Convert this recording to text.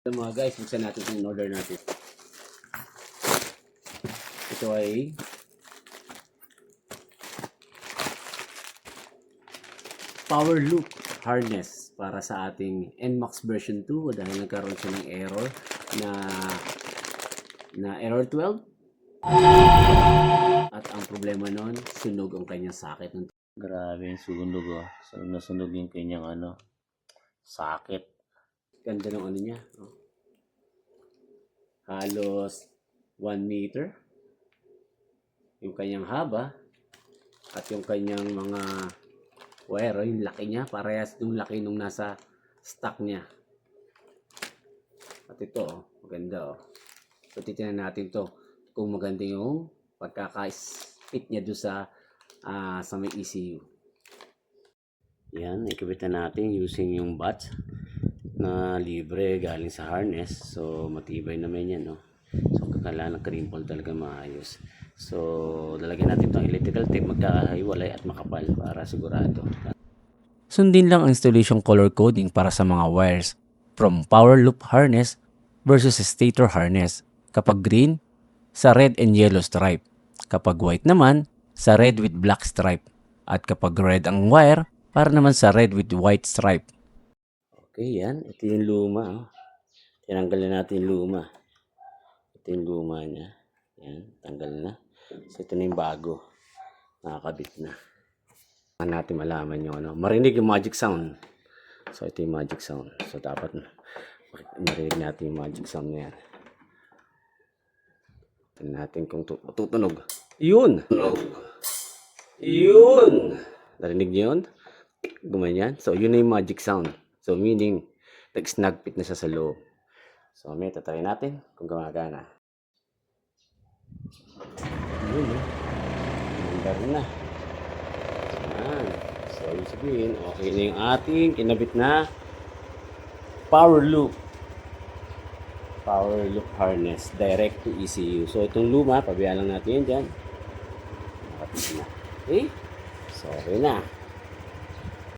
Mga guys, buksan natin yung order natin. Ito ay power loop harness para sa ating NMAX version 2 dahil nagkaroon siya ng error na error 12. At ang problema nun, sunog ang kanyang socket. Grabe yung sunog, oh. So, nasunog yung kanyang socket. Ganda ng ano niya. Oh. Halos 1 meter. Yung kanyang haba at yung kanyang mga wire, yung laki niya, parehas yung laki nung nasa stock niya. At ito, oh, maganda, oh. So, titignan natin to kung maganda yung pagkaka-fit niya doon sa may ECU. Yan, ikabitan natin using yung bat na libre galing sa harness. So, matibay naman yan, no? So, kailangan ng crimpol talaga maayos. So, lalagyan natin itong electrical tape magkakahiwalay at makapal para sigurado. Sundin lang ang installation color coding para sa mga wires from power loop harness versus stator harness. Kapag green, sa red and yellow stripe. Kapag white naman, sa red with black stripe. At kapag red ang wire, para naman sa red with white stripe. Okay, yan. Ito yung luma. Oh. Tinanggalin natin yung luma. Ito yung luma niya. Yan, tanggal na. So, ito na yung bago. Nakakabit na. Natin malaman yung marinig yung magic sound. So, ito yung magic sound. So, dapat marinig natin yung magic sound na yan. Tignan natin kung tutunog. Yun! Yun! Narinig niyo yun? Gumanyan. So, yun na yung magic sound. So, meaning, nag-snag fit na siya sa loob. So, may tatry natin kung gumagana. Yun, eh. Number na. Yan. So, yung sabihin, okay na yung ating kinabit na power loop harness direct to ECU. So, itong luma, pabayaan lang natin yan dyan. Nakapit na. Okay? So, okay na.